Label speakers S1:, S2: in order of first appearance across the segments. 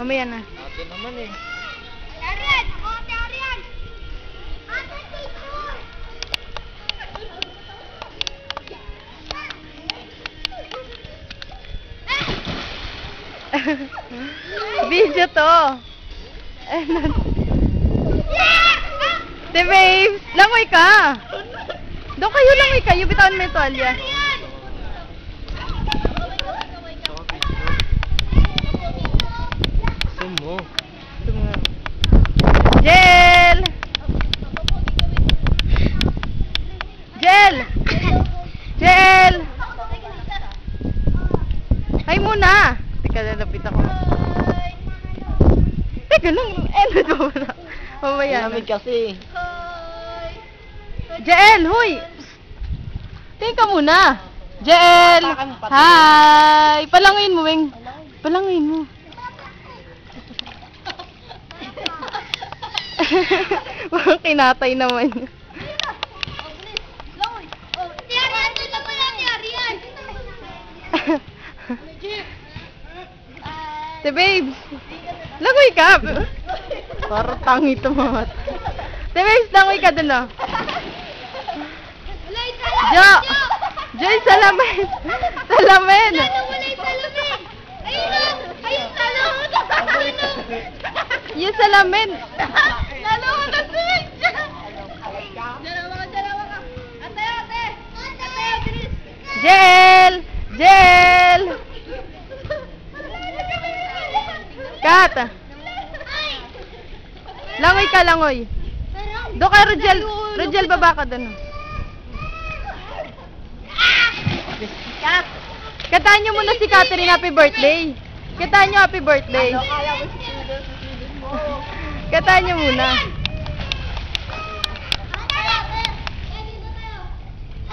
S1: Mamaya na.
S2: Ate naman eh.
S3: Arian! Ako, Ate Arian! Ate teacher!
S1: Video to. Te babes, langoy ka. Doon kayo langoy kayo, bitawan mo yung tuwalya.
S2: Sumo.
S1: Jel! Jel! Jel! Ay muna! Teka, lalapit ako. Teka lang, end mo na. Mamaya na.
S2: Lamig kasi.
S1: Jel, huy! Tingin ka muna. Jel! Hi! Palanguin mo, Weng. Palanguin mo. Mga kinatay naman.
S3: Ate Arian, dito mo lang, Ate Arian!
S1: Te babes, langoy ka. Parang tangi ito mga. Te babes, langoy ka dun oh.
S3: Wala yung salamin!
S1: Jo! Jo, yung salamin! Salamin!
S3: Wala yung salamin! Ayun o! Ayun, salamin! Ayun o!
S1: Yung salamin!
S3: Lalo ko na switch! Dalawa ka! Ate, ate! Ate, bilis!
S1: Jel! Jel! Kat! Langoy ka, langoy. Doon ka, Rogel. Rogel, baba ka dun. Kataan nyo muna si Catherine happy birthday. Kataan nyo happy birthday. Kataan nyo muna.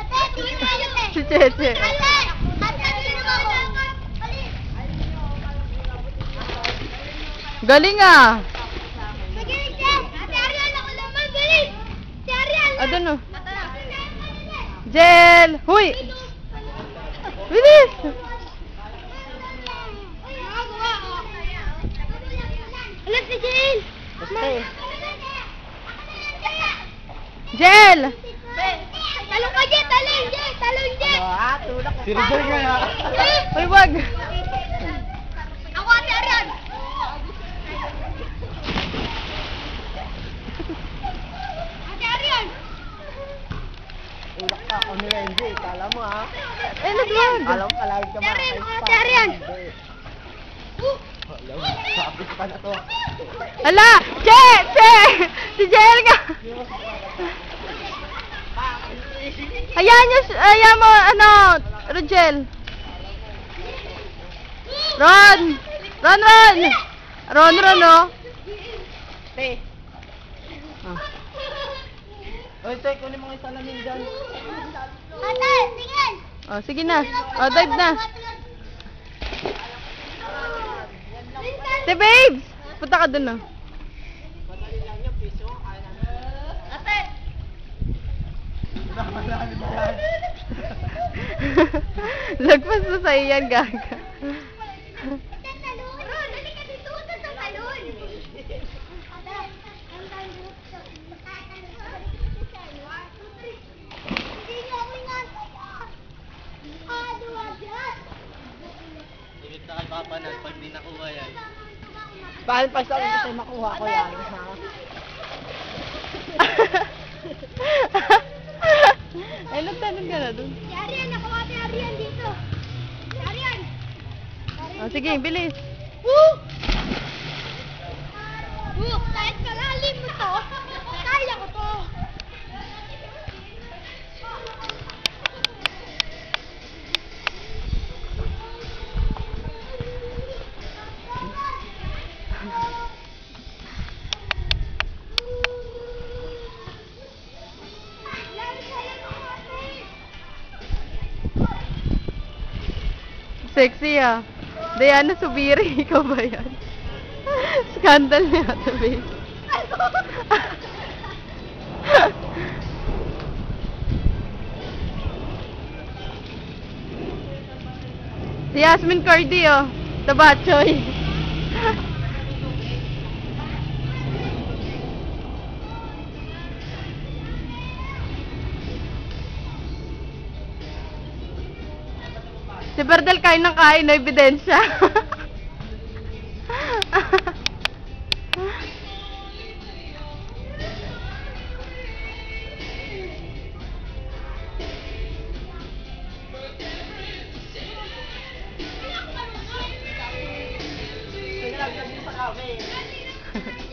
S3: Ate, tingin tayo!
S1: Si Cheche.
S3: Ate! Ate, tingin mo ako!
S1: Galing ah.
S3: Sige, Jen! Ate Arian, ako naman! Bilis! Ate Arian!
S1: Ah, dun oh. Jel! Huy! Bilis!
S3: Alam si Jen!
S1: Jel!
S3: Talong ka, Jen! Talong, Jen! Talong, Jen!
S2: Si Rizal nga na.
S1: Uy, wag!
S3: Ako, Ate Arian! Ate Arian!
S2: Ulak ka ako ni Renzi. Kala mo ha.
S1: Eh, nagwag!
S2: Alam mo, palagi ka
S3: Ate Arian!
S2: makakaipa.
S3: Ate Arian!
S2: Alam mo, sabi ko pa na to.
S1: Hala! Che! Che! Si Jel ka! Hayaan nyo, hayaan mo, ano, Rogel. Ron! Ron, Ron! Ron, Ron, oh.
S2: Te.
S1: Ah.
S2: Oy, te, kunin mo yung salamin dyan.
S3: Ate, tingin!
S1: Oh, sige na. Oh, dive na. Te, babes! Punta ka dun, oh.
S2: Madali lang yung piso.
S3: Ate!
S1: Lagpas mo sa iyan, gaga.
S3: Tatalon! Ron, halika dito! Tatalon! Ate, ang tayo hindi niyo ako inantay ah! Duwagat!
S2: Ingit na kay Papa na pag di nakuha yan. Paano pa sa ulit tayo makuha ko yan, ha?
S1: Ay, nagtanong ka na dun.
S3: Si Arian, ako Ate Arian dito! Si Arian!
S1: Oh, sige, bilis.
S3: Woo! Woo! Kahit kalalim mo to, kaya ko to!
S1: Sexy ah. Diana Subiri, ikaw ba yan? Scandal niya, tabi. Si Yasmin Cordy, oh. Tabachoy. Si Berdel kain ng kain na ebidensya.
S2: Pinalagyan din sa kape.